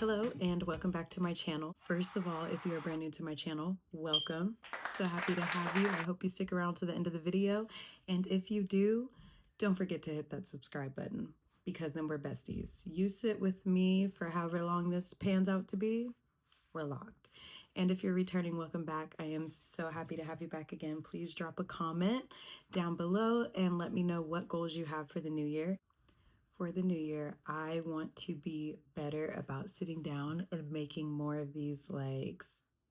Hello and welcome back to my channel. First of all, if you are brand new to my channel, welcome. So happy to have you. I hope you stick around to the end of the video. And if you do, don't forget to hit that subscribe button because then we're besties. You sit with me for however long this pans out to be, we're locked. And if you're returning, welcome back. I am so happy to have you back again. Please drop a comment down below and let me know what goals you have for the new year. For the new year, I want to be better about sitting down and making more of these, like,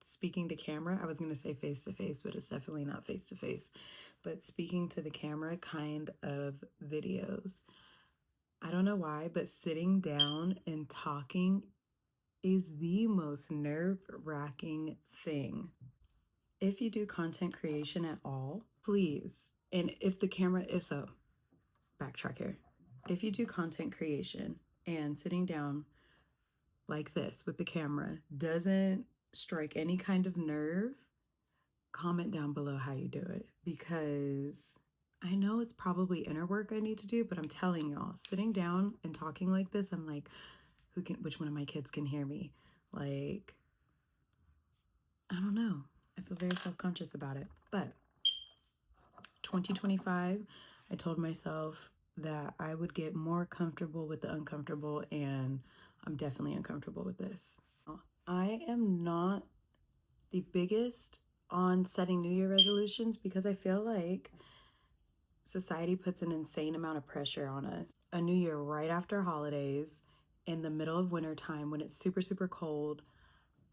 speaking to camera. I was going to say face to face, but it's definitely not face to face, but speaking to the camera kind of videos. I don't know why, but sitting down and talking is the most nerve-wracking thing. If you do content creation at all, please, and if so, backtrack here. If you do content creation and sitting down like this with the camera doesn't strike any kind of nerve, comment down below how you do it, because I know it's probably inner work I need to do, but I'm telling y'all, sitting down and talking like this, I'm like, which one of my kids can hear me? Like, I don't know. I feel very self-conscious about it. But 2025, I told myself that I would get more comfortable with the uncomfortable, and I'm definitely uncomfortable with this. I am not the biggest on setting New Year resolutions because I feel like society puts an insane amount of pressure on us. A new year right after holidays in the middle of winter time when it's super, super cold,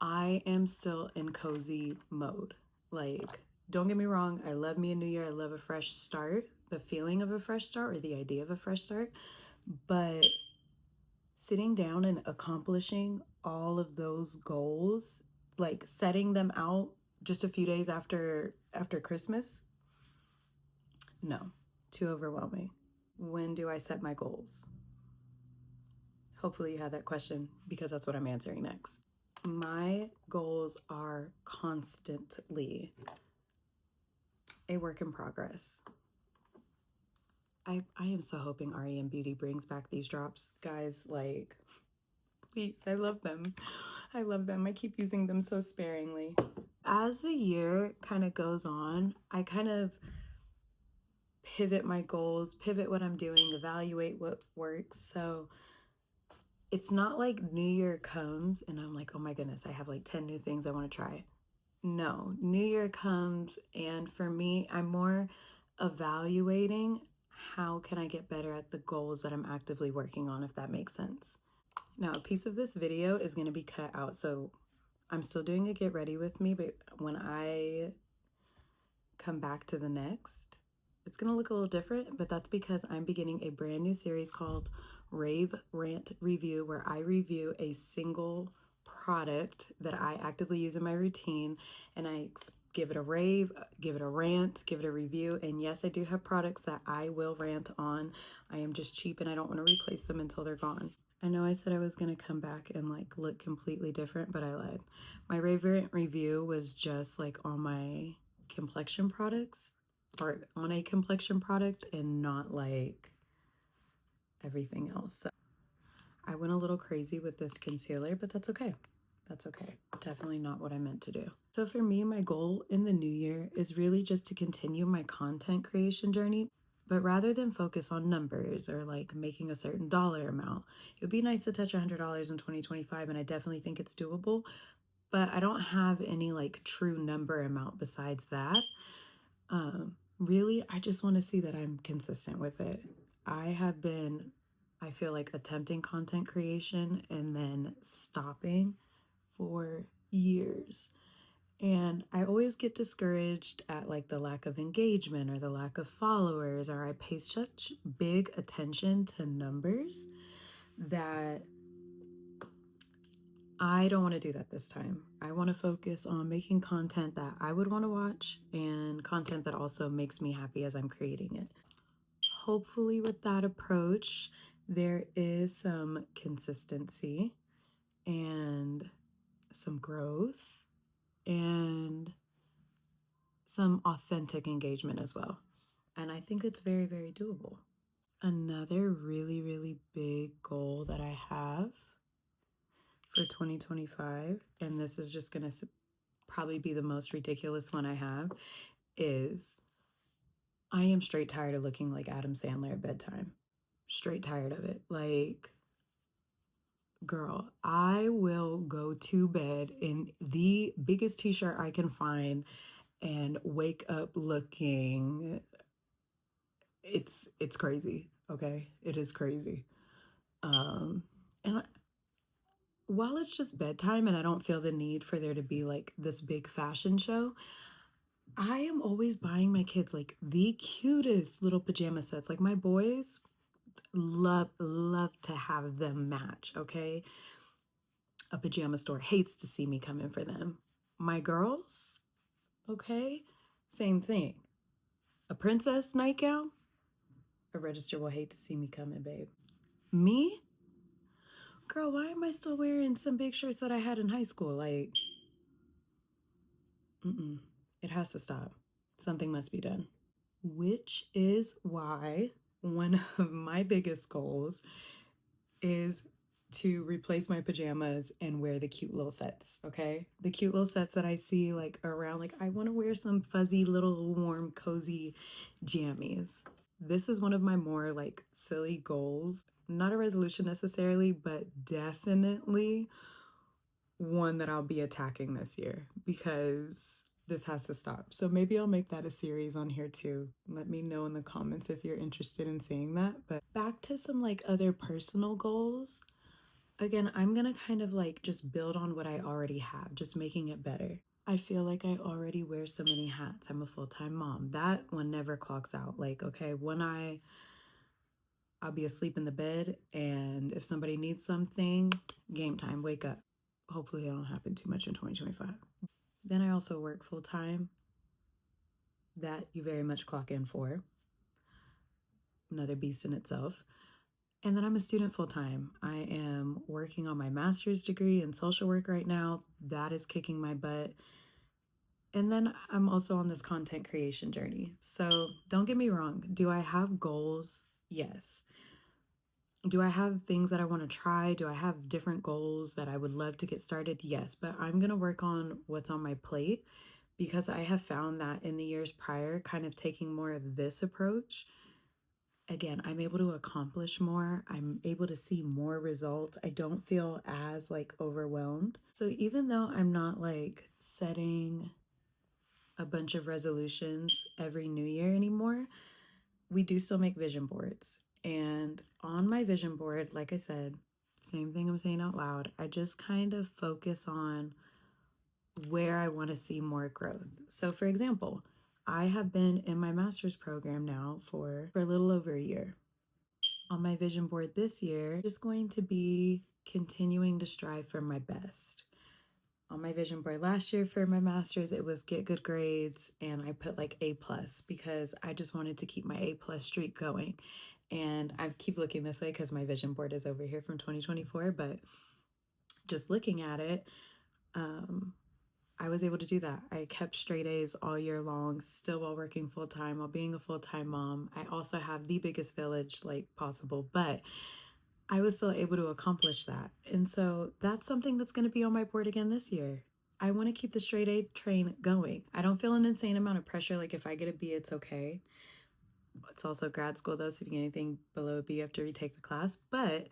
I am still in cozy mode. Like, don't get me wrong, I love me a new year. I love a fresh start, the feeling of a fresh start or the idea of a fresh start. But sitting down and accomplishing all of those goals, like setting them out just a few days after Christmas, no, too overwhelming. When do I set my goals? Hopefully you had that question because that's what I'm answering next. My goals are constantly a work in progress. I am so hoping REM Beauty brings back these drops. Guys, like, please, I love them. I love them. I keep using them so sparingly. As the year kind of goes on, I kind of pivot my goals, pivot what I'm doing, evaluate what works. So it's not like New Year comes and I'm like, oh my goodness, I have like 10 new things I want to try. No, New Year comes, and for me, I'm more evaluating how can I get better at the goals that I'm actively working on, if that makes sense. Now, a piece of this video is going to be cut out, so I'm still doing a get ready with me, but when I come back to the next, it's going to look a little different, but that's because I'm beginning a brand new series called Rave Rant Review, where I review a single product that I actively use in my routine, and I give it a rave, give it a rant, give it a review. And yes, I do have products that I will rant on. I am just cheap and I don't want to replace them until they're gone. I know I said I was going to come back and like look completely different, but I lied. My rave rant review was just like on my complexion products, or on a complexion product, and not like everything else. So I went a little crazy with this concealer, but that's okay. That's okay. Definitely not what I meant to do. So for me, my goal in the new year is really just to continue my content creation journey, but rather than focus on numbers or like making a certain dollar amount. It would be nice to touch $100 in 2025, and I definitely think it's doable, but I don't have any like true number amount besides that. Really, I just want to see that I'm consistent with it. I have been, I feel like, attempting content creation and then stopping for years. And I always get discouraged at like the lack of engagement or the lack of followers, or I pay such big attention to numbers that I don't want to do that this time. I want to focus on making content that I would want to watch and content that also makes me happy as I'm creating it. Hopefully with that approach, there is some consistency and some growth and some authentic engagement as well. And I think it's very, very doable. Another really, really big goal that I have for 2025, and this is just going to probably be the most ridiculous one I have, is I am straight tired of looking like Adam Sandler at bedtime. Straight tired of it. Like, girl, I will go to bed in the biggest t-shirt I can find and wake up looking, it's crazy, okay? It is crazy. And while it's just bedtime and I don't feel the need for there to be like this big fashion show, I am always buying my kids like the cutest little pajama sets. Like my boys love to have them match, okay? A pajama store hates to see me come in for them. My girls, okay? Same thing. A princess nightgown, a register will hate to see me come in, babe. Me? Girl, why am I still wearing some big shirts that I had in high school? Like, it has to stop. Something must be done. Which is why one of my biggest goals is to replace my pajamas and wear the cute little sets, okay? The cute little sets that I see like around, like I want to wear some fuzzy little warm cozy jammies. This is one of my more like silly goals. Not a resolution necessarily, but definitely one that I'll be attacking this year because this has to stop. So maybe I'll make that a series on here too. Let me know in the comments if you're interested in seeing that. But back to some like other personal goals. Again, I'm gonna kind of like just build on what I already have, just making it better. I feel like I already wear so many hats. I'm a full-time mom. That one never clocks out. Like, okay, I'll be asleep in the bed, and if somebody needs something, game time, wake up. Hopefully, it don't happen too much in 2025. Then I also work full time. That you very much clock in for. Another beast in itself. And then I'm a student full time. I am working on my master's degree in social work right now. That is kicking my butt. And then I'm also on this content creation journey. So don't get me wrong. Do I have goals? Yes. Do I have things that I want to try? Do I have different goals that I would love to get started? Yes, but I'm going to work on what's on my plate because I have found that in the years prior, kind of taking more of this approach, again, I'm able to accomplish more. I'm able to see more results. I don't feel as like overwhelmed. So even though I'm not like setting a bunch of resolutions every new year anymore, we do still make vision boards. And on my vision board, like I said, same thing I'm saying out loud, I just kind of focus on where I want to see more growth. So, for example, I have been in my master's program now for a little over a year. On my vision board this year, I'm just going to be continuing to strive for my best. On my vision board last year for my master's, it was get good grades, and I put like A plus because I just wanted to keep my A plus streak going. And I keep looking this way because my vision board is over here from 2024, but just looking at it, I was able to do that. I kept straight A's all year long, still while working full time, while being a full time mom. I also have the biggest village like possible, but I was still able to accomplish that. And so that's something that's going to be on my board again this year. I want to keep the straight A train going. I don't feel an insane amount of pressure. Like if I get a B, it's okay. It's also grad school though, so if you get anything below a B, you have to retake the class. But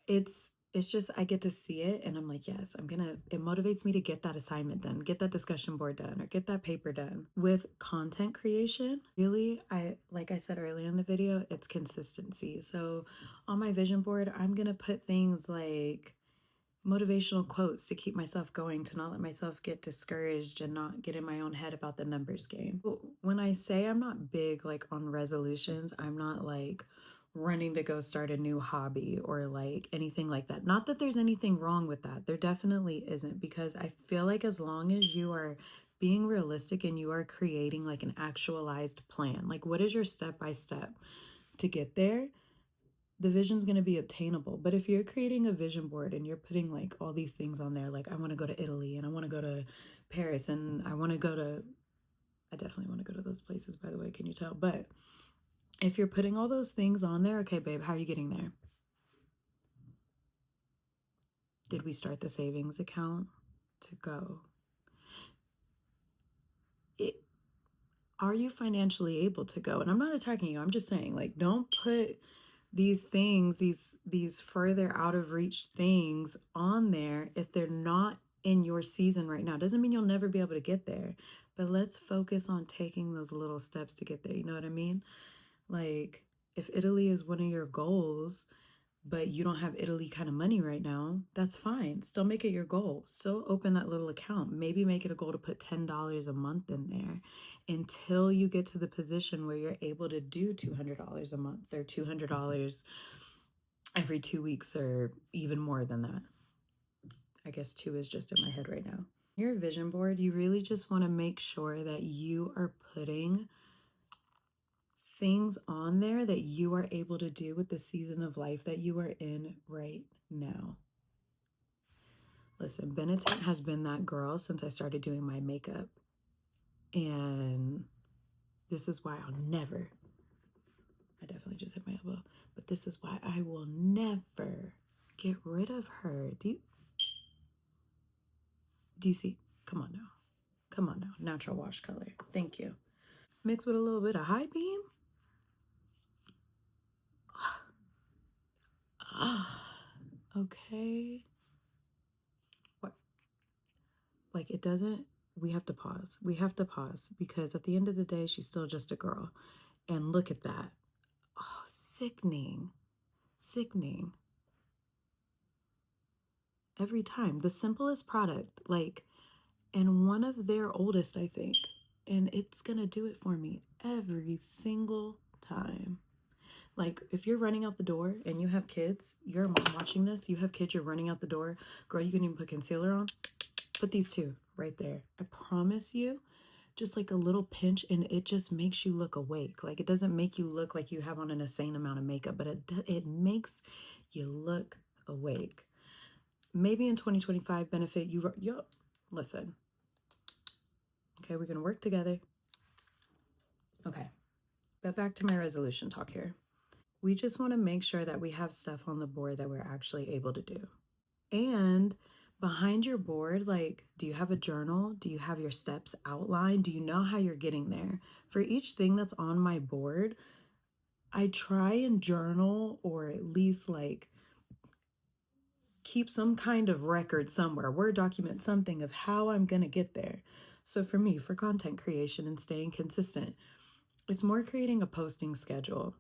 it's just I get to see it and I'm like, yes, it motivates me to get that assignment done, get that discussion board done, or get that paper done. With content creation, really, I like I said earlier in the video, it's consistency. So on my vision board, I'm gonna put things like motivational quotes to keep myself going, to not let myself get discouraged and not get in my own head about the numbers game. When I say I'm not big like on resolutions, I'm not like running to go start a new hobby or like anything like that. Not that there's anything wrong with that. There definitely isn't, because I feel like as long as you are being realistic and you are creating like an actualized plan, like what is your step by step to get there, the vision's going to be obtainable. But if you're creating a vision board and you're putting like all these things on there, like I want to go to Italy and I want to go to Paris and I definitely want to go to those places, by the way, can you tell? But if you're putting all those things on there, okay, babe, how are you getting there? Did we start the savings account to go? It, are you financially able to go? And I'm not attacking you. I'm just saying, like, don't put these things, these further out of reach things on there if they're not in your season right now. Doesn't mean you'll never be able to get there, but let's focus on taking those little steps to get there. You know what I mean? Like, if Italy is one of your goals, but you don't have Italy kind of money right now, that's fine. Still make it your goal. Still open that little account. Maybe make it a goal to put $10 a month in there until you get to the position where you're able to do $200 a month or $200 every 2 weeks or even more than that. I guess two is just in my head right now. Your vision board, you really just want to make sure that you are putting things on there that you are able to do with the season of life that you are in right now. Listen, Benetton has been that girl since I started doing my makeup. And this is why I'll never, I definitely just hit my elbow, but this is why I will never get rid of her. Do you see? Come on now. Come on now. Natural wash color. Thank you. Mixed with a little bit of high beam. Okay. What? Like, it doesn't, we have to pause. We have to pause because at the end of the day, she's still just a girl. And look at that. Oh, sickening. Sickening. Every time. The simplest product, like, and one of their oldest, I think. And it's gonna do it for me every single time. Like, if you're running out the door and you have kids, you're a mom watching this, you have kids, you're running out the door, girl, you can even put concealer on. Put these two right there. I promise you, just like a little pinch, and it just makes you look awake. Like, it doesn't make you look like you have on an insane amount of makeup, but it makes you look awake. Maybe in 2025 benefit you. Yo, listen. Okay, we're gonna work together. Okay, but back to my resolution talk here. We just want to make sure that we have stuff on the board that we're actually able to do. And behind your board, like, do you have a journal? Do you have your steps outlined? Do you know how you're getting there? For each thing that's on my board, I try and journal or at least like keep some kind of record somewhere, Word document, something of how I'm going to get there. So for me, for content creation and staying consistent, it's more creating a posting schedule.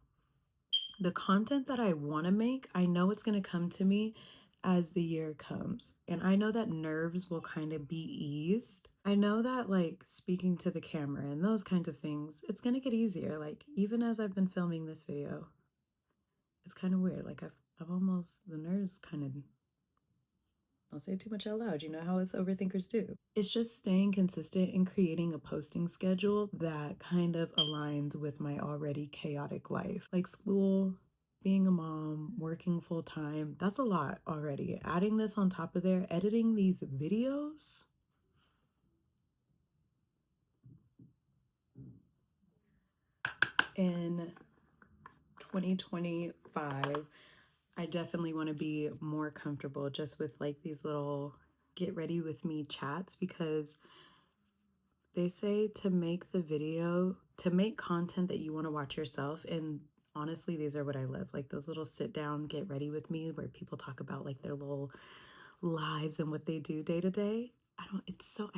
The content that I want to make, I know it's going to come to me as the year comes. And I know that nerves will kind of be eased. I know that, like, speaking to the camera and those kinds of things, it's going to get easier. Like, even as I've been filming this video, it's kind of weird. Like, I've almost, the nerves kind of, don't say too much out loud. You know how us overthinkers do. It's just staying consistent and creating a posting schedule that kind of aligns with my already chaotic life. Like school, being a mom, working full time, that's a lot already. Adding this on top of there, editing these videos. In 2025, I definitely want to be more comfortable just with like these little get ready with me chats because they say to make the video, to make content that you want to watch yourself. And honestly, these are what I love. Like those little sit down, get ready with me where people talk about like their little lives and what they do day to day. I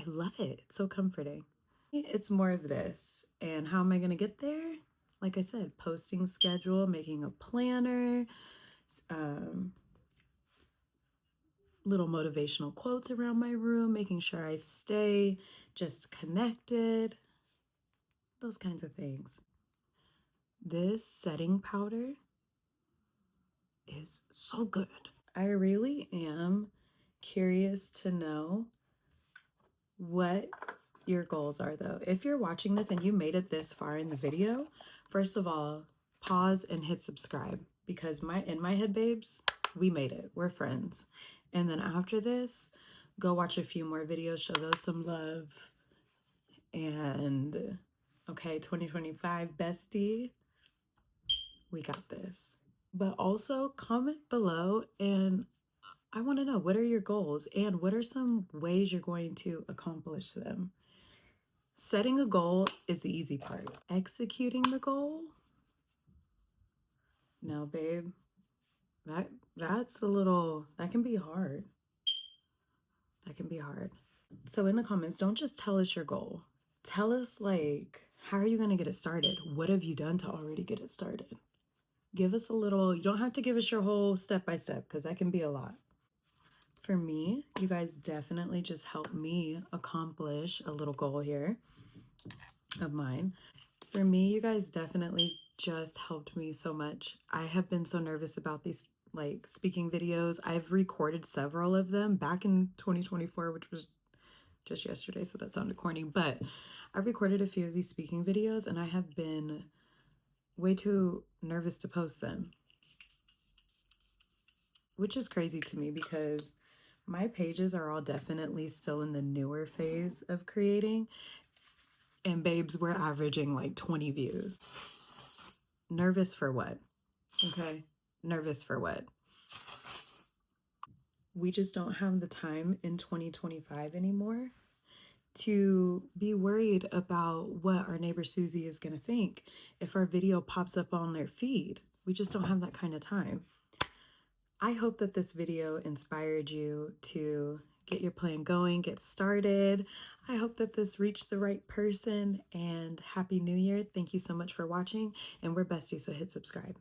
love it. It's so comforting. It's more of this. And how am I going to get there? Like I said, posting schedule, making a planner, um, little motivational quotes around my room, making sure I stay just connected, those kinds of things. This setting powder is so good. I really am curious to know what your goals are though. If you're watching this and you made it this far in the video, first of all, pause and hit subscribe because in my head, babes, we made it. We're friends. And then after this, go watch a few more videos, show those some love. And okay, 2025 bestie, we got this. But also comment below and I want to know, what are your goals and what are some ways you're going to accomplish them? Setting a goal is the easy part. Executing the goal? No, babe. That's that can be hard. That can be hard. So in the comments, don't just tell us your goal. Tell us, like, how are you going to get it started? What have you done to already get it started? Give us a little, you don't have to give us your whole step by step because that can be a lot. For me, you guys definitely just helped me accomplish a little goal here of mine. For me, you guys definitely just helped me so much. I have been so nervous about these like speaking videos. I've recorded several of them back in 2024, which was just yesterday, so that sounded corny, but I recorded a few of these speaking videos and I have been way too nervous to post them, which is crazy to me because my pages are all definitely still in the newer phase of creating, and babes, we're averaging like 20 views. Nervous for what? Okay. Nervous for what? We just don't have the time in 2025 anymore to be worried about what our neighbor Susie is going to think if our video pops up on their feed. We just don't have that kind of time. I hope that this video inspired you to get your plan going, get started. I hope that this reached the right person, and Happy New Year. Thank you so much for watching, and we're besties, so hit subscribe.